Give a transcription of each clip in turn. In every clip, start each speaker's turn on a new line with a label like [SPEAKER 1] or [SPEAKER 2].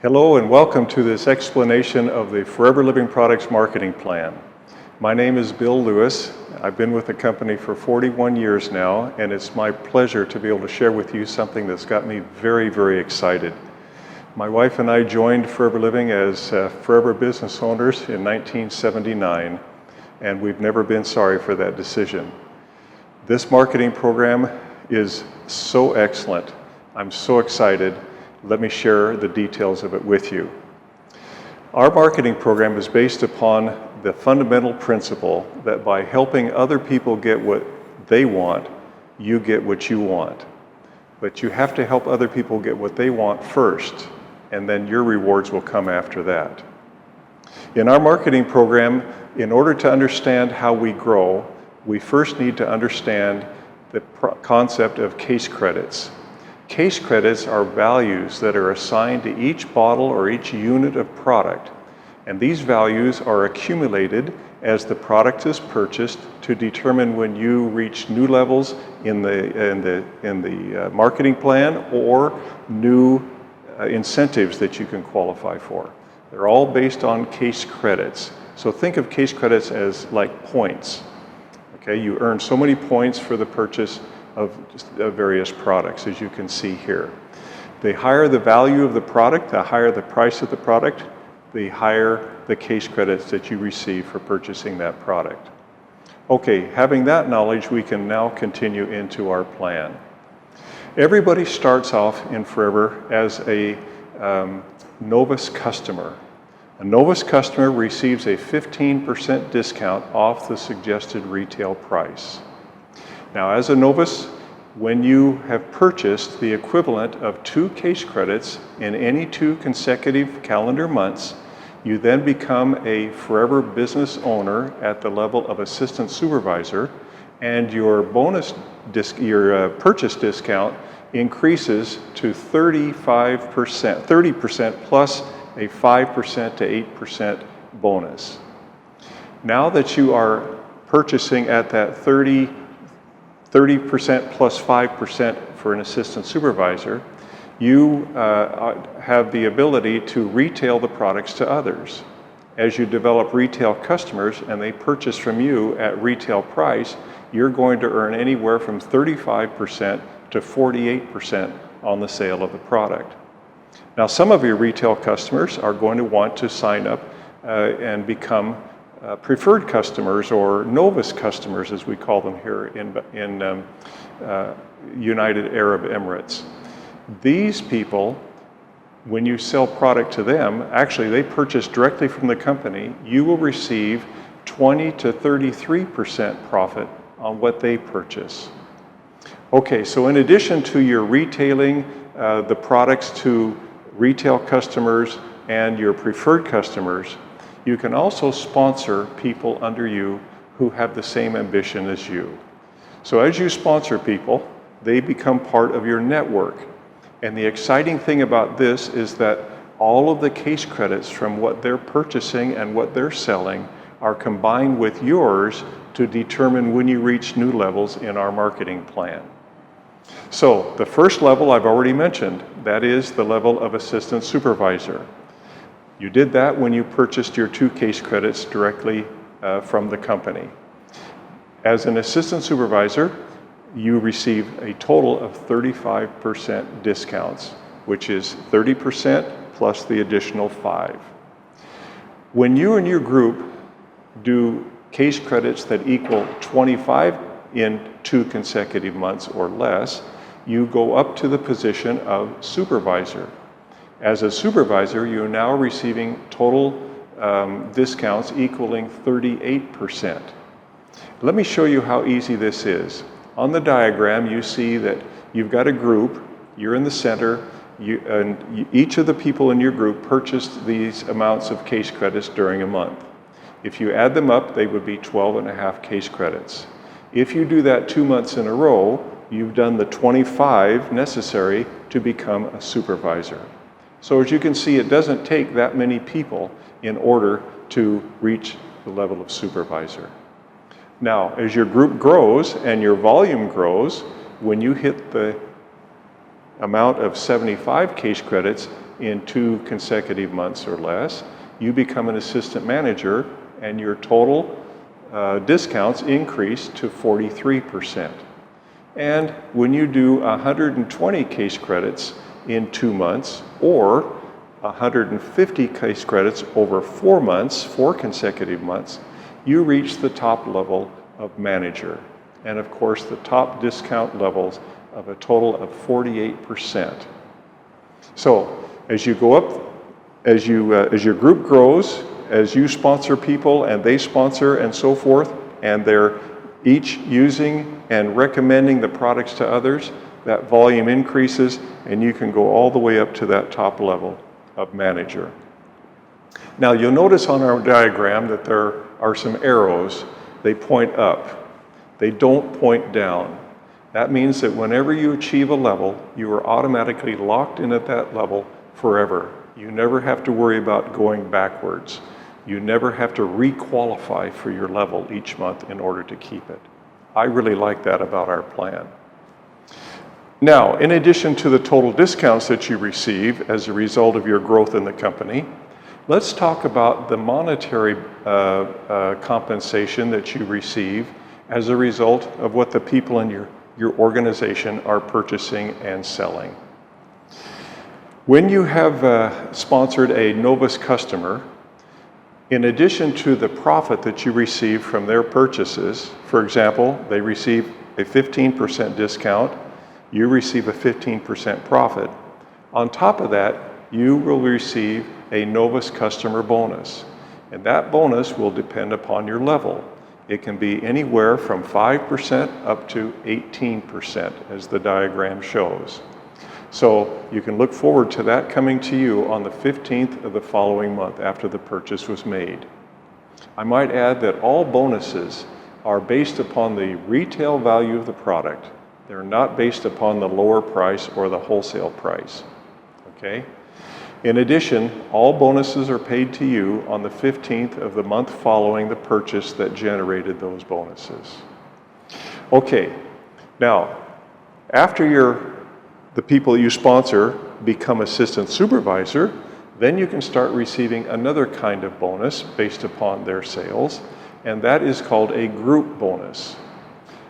[SPEAKER 1] Hello and welcome to this explanation of the Forever Living Products Marketing Plan. My name is Bill Lewis. I've been with the company for 41 years now, and it's my pleasure to be able to share with you something that's got me very, very excited. My wife and I joined Forever Living as Forever business owners in 1979, and we've never been sorry for that decision. This marketing program is so excellent. I'm so excited. Let me share the details of it with you. Our marketing program is based upon the fundamental principle that by helping other people get what they want, you get what you want. But you have to help other people get what they want first, and then your rewards will come after that. In our marketing program, in order to understand how we grow, we first need to understand the concept of case credits. Case credits are values that are assigned to each bottle or each unit of product, and these values are accumulated as the product is purchased to determine when you reach new levels in the marketing plan or new incentives that you can qualify for. They're all based on case credits. So think of case credits as like points. Okay, you earn so many points for the purchase of various products, as you can see here. The higher the value of the product, the higher the price of the product, the higher the case credits that you receive for purchasing that product. Okay, having that knowledge, we can now continue into our plan. Everybody starts off in Forever as a novice customer. A novice customer receives a 15% discount off the suggested retail price. Now, as a novice, when you have purchased the equivalent of 2 case credits in any 2 consecutive calendar months, you then become a Forever business owner at the level of assistant supervisor, and your purchase discount increases to 30% plus a 5% to 8% bonus. Now that you are purchasing at that 30% plus 5% for an assistant supervisor, you have the ability to retail the products to others. As you develop retail customers and they purchase from you at retail price, you're going to earn anywhere from 35% to 48% on the sale of the product. Now, some of your retail customers are going to want to sign up and become preferred customers, or novice customers as we call them here in United Arab Emirates. These people, when you sell product to them, actually they purchase directly from the company, you will receive 20 to 33% profit on what they purchase. Okay, so in addition to your retailing the products to retail customers and your preferred customers, you can also sponsor people under you who have the same ambition as you. So as you sponsor people, they become part of your network. And the exciting thing about this is that all of the case credits from what they're purchasing and what they're selling are combined with yours to determine when you reach new levels in our marketing plan. So the first level I've already mentioned, that is the level of assistant supervisor. You did that when you purchased your 2 case credits directly from the company. As an assistant supervisor, you receive a total of 35% discounts, which is 30% plus the additional 5. When you and your group do case credits that equal 25 in 2 consecutive months or less, you go up to the position of supervisor. As a supervisor, you're now receiving total discounts equaling 38%. Let me show you how easy this is. On the diagram, you see that you've got a group, you're in the center, each of the people in your group purchased these amounts of case credits during a month. If you add them up, they would be 12.5 case credits. If you do that 2 months in a row, you've done the 25 necessary to become a supervisor. So as you can see, it doesn't take that many people in order to reach the level of supervisor. Now, as your group grows and your volume grows, when you hit the amount of 75 case credits, in 2 consecutive months or less, you become an assistant manager and your total discounts increase to 43%. And when you do 120 case credits in 2 months or 150 case credits over 4 months, 4 consecutive months, you reach the top level of manager. And of course, the top discount levels of a total of 48%. So as you go up, as your group grows, as you sponsor people and they sponsor and so forth, and they're each using and recommending the products to others, that volume increases and you can go all the way up to that top level of manager. Now you'll notice on our diagram that there are some arrows. They point up. They don't point down. That means that whenever you achieve a level, you are automatically locked in at that level forever. You never have to worry about going backwards. You never have to re-qualify for your level each month in order to keep it. I really like that about our plan. Now, in addition to the total discounts that you receive as a result of your growth in the company, let's talk about the monetary compensation that you receive as a result of what the people in your organization are purchasing and selling. When you have sponsored a Novus customer, in addition to the profit that you receive from their purchases, for example, they receive a 15% discount, you receive a 15% profit. On top of that, you will receive a Novus customer bonus. And that bonus will depend upon your level. It can be anywhere from 5% up to 18%, as the diagram shows. So you can look forward to that coming to you on the 15th of the following month after the purchase was made. I might add that all bonuses are based upon the retail value of the product. They're not based upon the lower price or the wholesale price. Okay? In addition, all bonuses are paid to you on the 15th of the month following the purchase that generated those bonuses. Okay, now, after the people you sponsor become assistant supervisor, then you can start receiving another kind of bonus based upon their sales, and that is called a group bonus.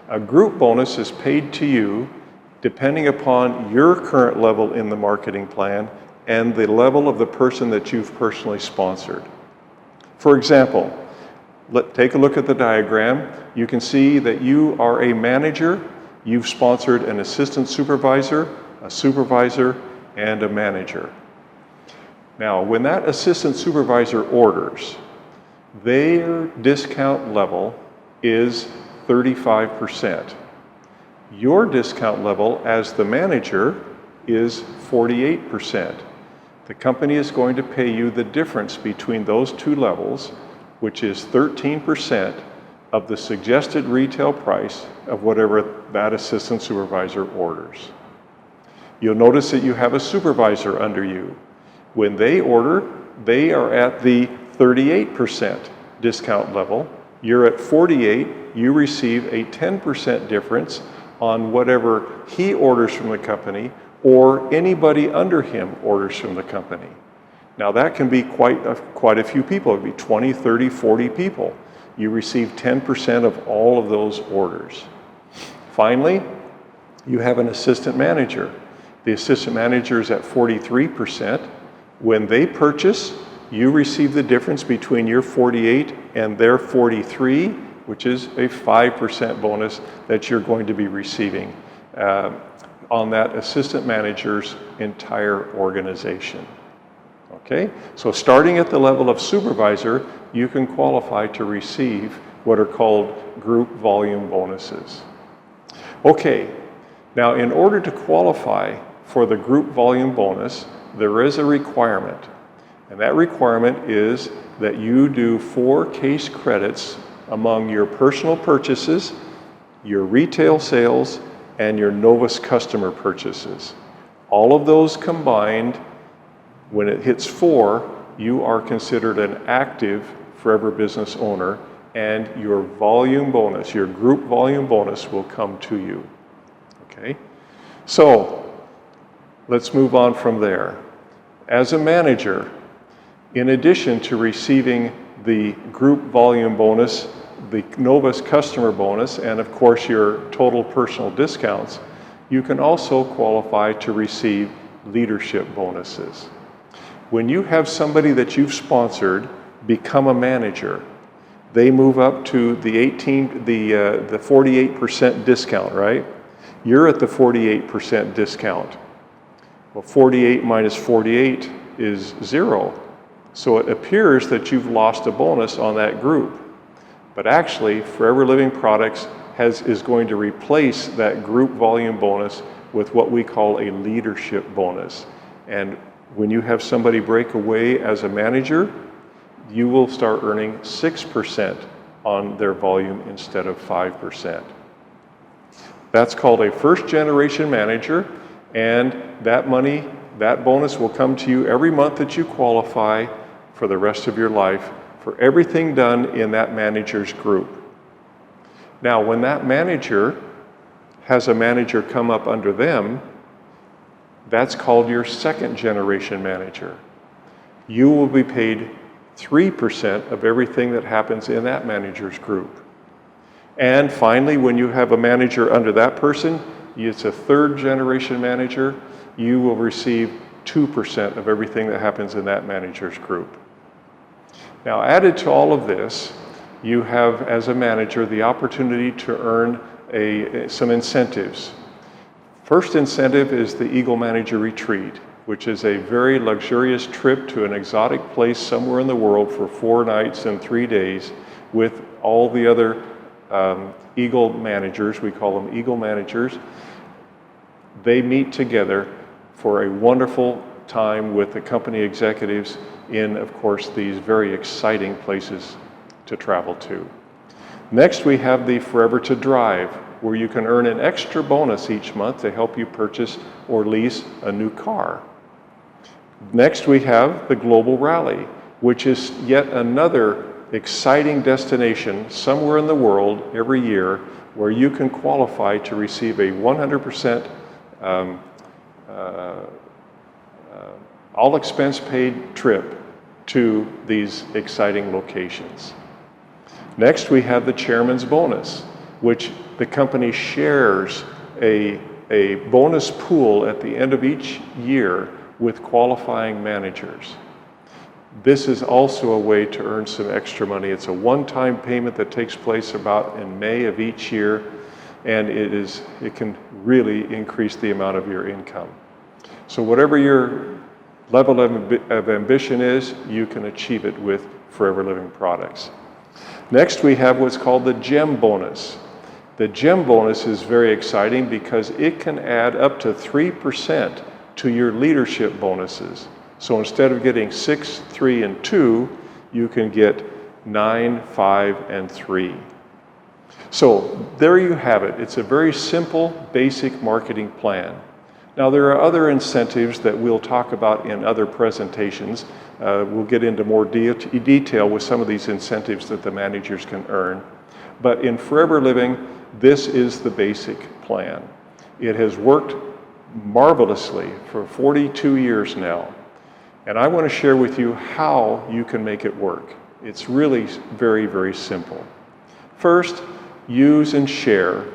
[SPEAKER 1] A group bonus is paid to you depending upon your current level in the marketing plan and the level of the person that you've personally sponsored. For example, take a look at the diagram. You can see that you are a manager. You've sponsored an assistant supervisor, a supervisor, and a manager. Now, when that assistant supervisor orders, their discount level is 35%. Your discount level as the manager is 48%. The company is going to pay you the difference between those two levels, which is 13% of the suggested retail price of whatever that assistant supervisor orders. You'll notice that you have a supervisor under you. When they order, they are at the 38% discount level. You're at 48, you receive a 10% difference on whatever he orders from the company or anybody under him orders from the company. Now that can be quite a few people. It could be 20, 30, 40 people. You receive 10% of all of those orders. Finally, you have an assistant manager. The assistant manager is at 43%. When they purchase, you receive the difference between your 48 and their 43, which is a 5% bonus that you're going to be receiving on that assistant manager's entire organization. Okay, so starting at the level of supervisor, you can qualify to receive what are called group volume bonuses. Okay, now in order to qualify for the group volume bonus, there is a requirement. And that requirement is that you do 4 case credits among your personal purchases, your retail sales, and your Novus customer purchases. All of those combined, when it hits 4, you are considered an active Forever Business owner, and your volume bonus, your group volume bonus, will come to you. Okay? So, let's move on from there. as a manager, in addition to receiving the group volume bonus, the Novus customer bonus, and of course your total personal discounts, you can also qualify to receive leadership bonuses. When you have somebody that you've sponsored become a manager, they move up to the 48% discount, right? You're at the 48% discount. Well, 48 minus 48 is 0. So it appears that you've lost a bonus on that group. But actually, Forever Living Products is going to replace that group volume bonus with what we call a leadership bonus. And when you have somebody break away as a manager, you will start earning 6% on their volume instead of 5%. That's called a first generation manager, and that money, that bonus will come to you every month that you qualify for the rest of your life for everything done in that manager's group. Now, when that manager has a manager come up under them, that's called your second generation manager. You will be paid 3% of everything that happens in that manager's group. And finally, when you have a manager under that person, it's a third generation manager, you will receive 2% of everything that happens in that manager's group. Now, added to all of this, you have, as a manager, the opportunity to earn some incentives. First incentive is the Eagle Manager Retreat, which is a very luxurious trip to an exotic place somewhere in the world for 4 nights and 3 days with all the other Eagle managers. We call them Eagle managers. They meet together for a wonderful time with the company executives in, of course, these very exciting places to travel to. Next, we have the Forever to Drive, where you can earn an extra bonus each month to help you purchase or lease a new car. Next, we have the Global Rally, which is yet another exciting destination somewhere in the world every year where you can qualify to receive a 100% all expense paid trip to these exciting locations. Next, we have the Chairman's Bonus, which the company shares a bonus pool at the end of each year with qualifying managers. This is also a way to earn some extra money. It's a one-time payment that takes place about in May of each year, and it can really increase the amount of your income. So whatever your level of ambition is, you can achieve it with Forever Living Products. Next, we have what's called the GEM bonus. The GEM bonus is very exciting because it can add up to 3% to your leadership bonuses. So instead of getting 6, 3, and 2, you can get 9, 5, and 3. So there you have it. It's a very simple, basic marketing plan. Now, there are other incentives that we'll talk about in other presentations. We'll get into more detail with some of these incentives that the managers can earn. But in Forever Living, this is the basic plan. It has worked marvelously for 42 years now. And I want to share with you how you can make it work. It's really very, very simple. First, use and share.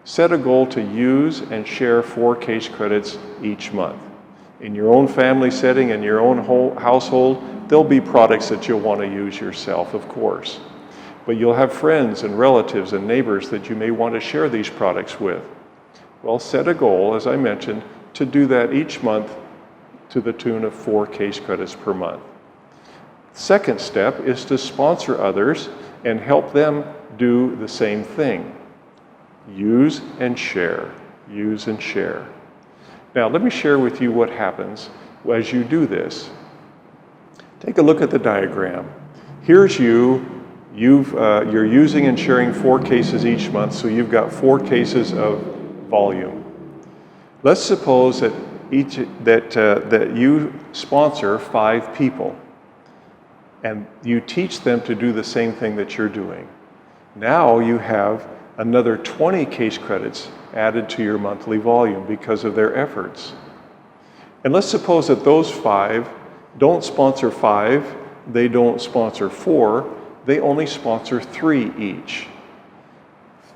[SPEAKER 1] Set a goal to use and share 4 case credits each month. In your own family setting, in your own household, there'll be products that you'll want to use yourself, of course. But you'll have friends and relatives and neighbors that you may want to share these products with. Well, set a goal, as I mentioned, to do that each month to the tune of 4 case credits per month. Second step is to sponsor others and help them do the same thing. Use and share. Use and share. Now, let me share with you what happens as you do this. Take a look at the diagram. Here's you. You're using and sharing 4 cases each month, so you've got 4 cases of volume. Let's suppose that that you sponsor 5 people, and you teach them to do the same thing that you're doing. Now you have another 20 case credits added to your monthly volume because of their efforts. And let's suppose that those 5 don't sponsor 5, they don't sponsor 4, they only sponsor 3 each.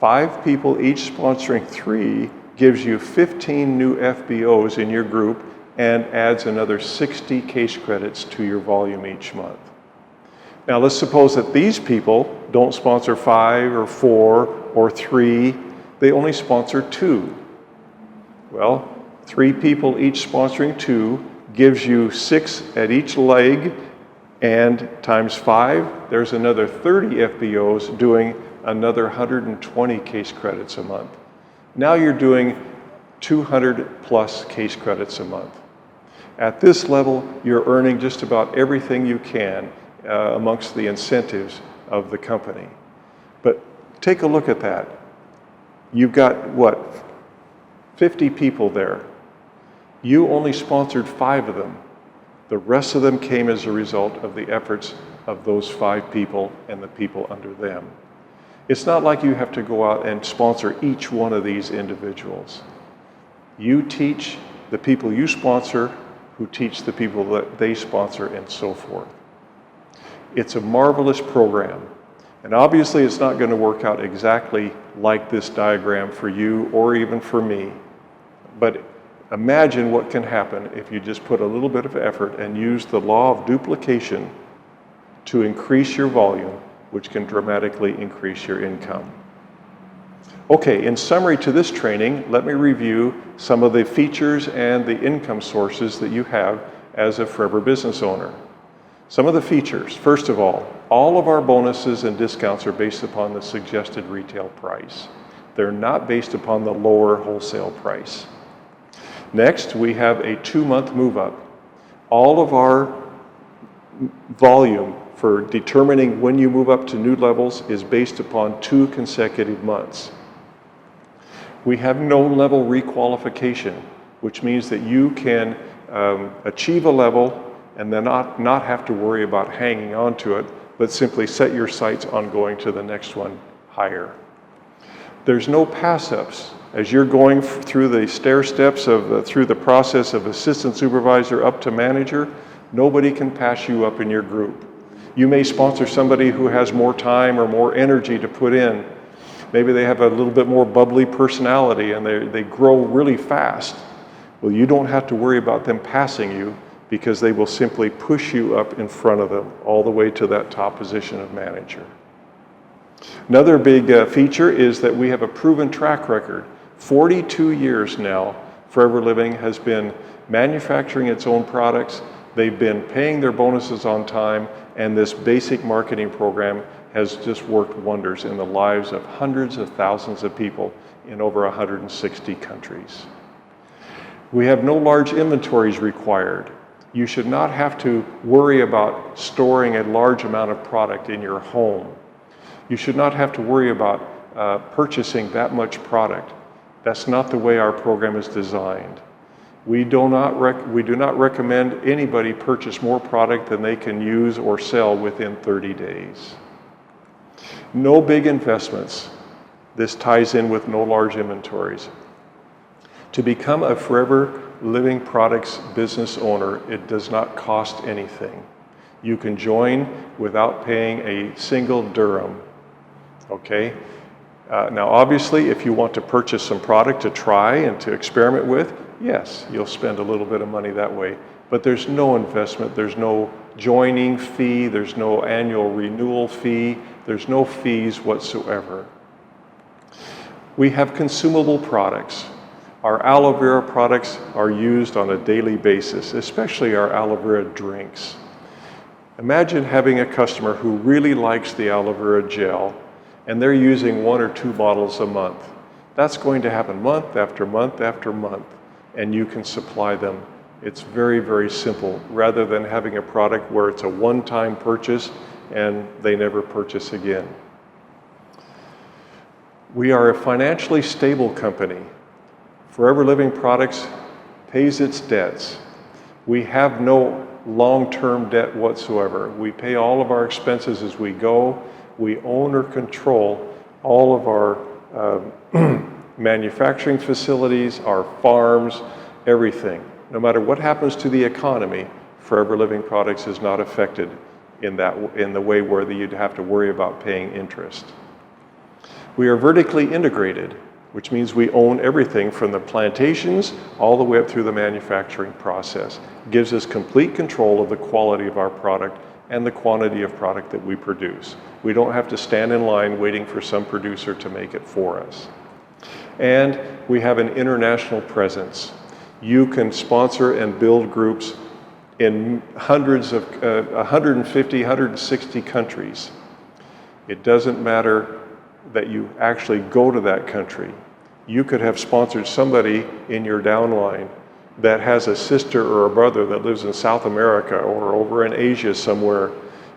[SPEAKER 1] 5 people each sponsoring 3 gives you 15 new FBOs in your group and adds another 60 case credits to your volume each month. Now let's suppose that these people don't sponsor 5 or 4 or 3, they only sponsor 2. Well, 3 people each sponsoring 2 gives you 6 at each leg, and times 5, there's another 30 FBOs doing another 120 case credits a month. Now you're doing 200 plus case credits a month. At this level, you're earning just about everything you can amongst the incentives of the company. But take a look at that. You've got, what, 50 people there. You only sponsored 5 of them. The rest of them came as a result of the efforts of those 5 people and the people under them. It's not like you have to go out and sponsor each one of these individuals. You teach the people you sponsor, who teach the people that they sponsor, and so forth. It's a marvelous program. And obviously it's not going to work out exactly like this diagram for you or even for me. But imagine what can happen if you just put a little bit of effort and use the law of duplication to increase your volume, which can dramatically increase your income. Okay, in summary to this training, let me review some of the features and the income sources that you have as a Forever business owner. Some of the features, first of all of our bonuses and discounts are based upon the suggested retail price. They're not based upon the lower wholesale price. Next, we have a 2-month move-up. All of our volume for determining when you move up to new levels is based upon 2 consecutive months. We have no level requalification, which means that you can achieve a level and then not have to worry about hanging on to it, but simply set your sights on going to the next one higher. There's no pass-ups. As you're going through the stair steps through the process of assistant supervisor up to manager, nobody can pass you up in your group. You may sponsor somebody who has more time or more energy to put in. Maybe they have a little bit more bubbly personality and they grow really fast. Well, you don't have to worry about them passing you because they will simply push you up in front of them all the way to that top position of manager. Another big feature is that we have a proven track record. 42 years now, Forever Living has been manufacturing its own products. They've been paying their bonuses on time, and this basic marketing program has just worked wonders in the lives of hundreds of thousands of people in over 160 countries. We have no large inventories required. You should not have to worry about storing a large amount of product in your home. You should not have to worry about purchasing that much product. That's not the way our program is designed. We do not recommend anybody purchase more product than they can use or sell within 30 days. No big investments. This ties in with no large inventories. To become a Forever Living Products business owner, it does not cost anything. You can join without paying a single dirham. Okay? Now obviously, if you want to purchase some product to try and to experiment with, yes, you'll spend a little bit of money that way. But there's no investment, there's no joining fee, there's no annual renewal fee, there's no fees whatsoever. We have consumable products. Our aloe vera products are used on a daily basis, especially our aloe vera drinks. Imagine having a customer who really likes the aloe vera gel, and they're using 1 or 2 bottles a month. That's going to happen month after month after month, and you can supply them. It's very, very simple, rather than having a product where it's a one-time purchase and they never purchase again. We are a financially stable company. Forever Living Products pays its debts. We have no long-term debt whatsoever. We pay all of our expenses as we go. We own or control all of our manufacturing facilities, our farms, everything. no matter what happens to the economy, Forever Living Products is not affected in the way where you'd have to worry about paying interest. We are vertically integrated, which means we own everything from the plantations all the way up through the manufacturing process. It gives us complete control of the quality of our product and the quantity of product that we produce. We don't have to stand in line waiting for some producer to make it for us. And we have an international presence. You can sponsor and build groups in hundreds of 150, 160 countries. It doesn't matter that you actually go to that country. You could have sponsored somebody in your downline that has a sister or a brother that lives in South America or over in Asia somewhere,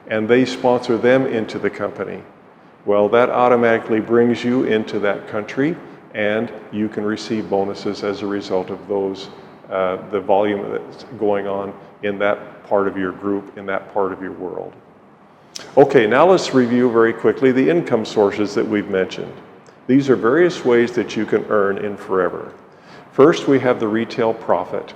[SPEAKER 1] and they sponsor them into the company. Well, that automatically brings you into that country, and you can receive bonuses as a result of those, the volume that's going on in that part of your group, in that part of your world. Okay, now let's review very quickly the income sources that we've mentioned. These are various ways that you can earn in Forever. First, we have the retail profit.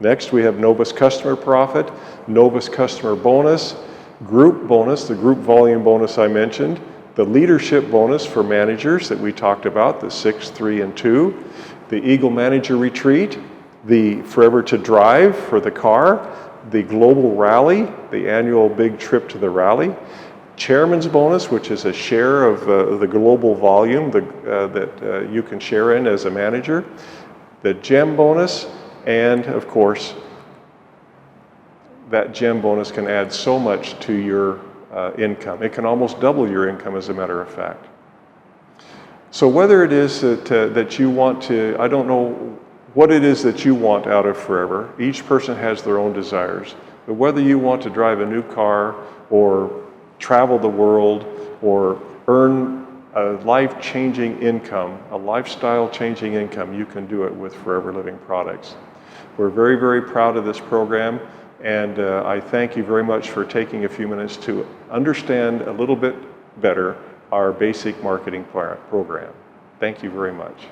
[SPEAKER 1] Next, we have Novus customer profit, Novus customer bonus, group bonus, the group volume bonus I mentioned, the leadership bonus for managers that we talked about, the 6, 3, and 2, the Eagle Manager Retreat, the Forever to Drive for the car, the Global Rally, the annual big trip to the rally, Chairman's Bonus, which is a share of the global volume that you can share in as a manager, the GEM Bonus, and of course, that GEM Bonus can add so much to your income. It can almost double your income, as a matter of fact. So whether it is that you want to, I don't know what it is that you want out of Forever. Each person has their own desires. But whether you want to drive a new car or travel the world or earn a life-changing income, a lifestyle-changing income, you can do it with Forever Living Products. We're very, very proud of this program, and I thank you very much for taking a few minutes to understand a little bit better our basic marketing program. Thank you very much.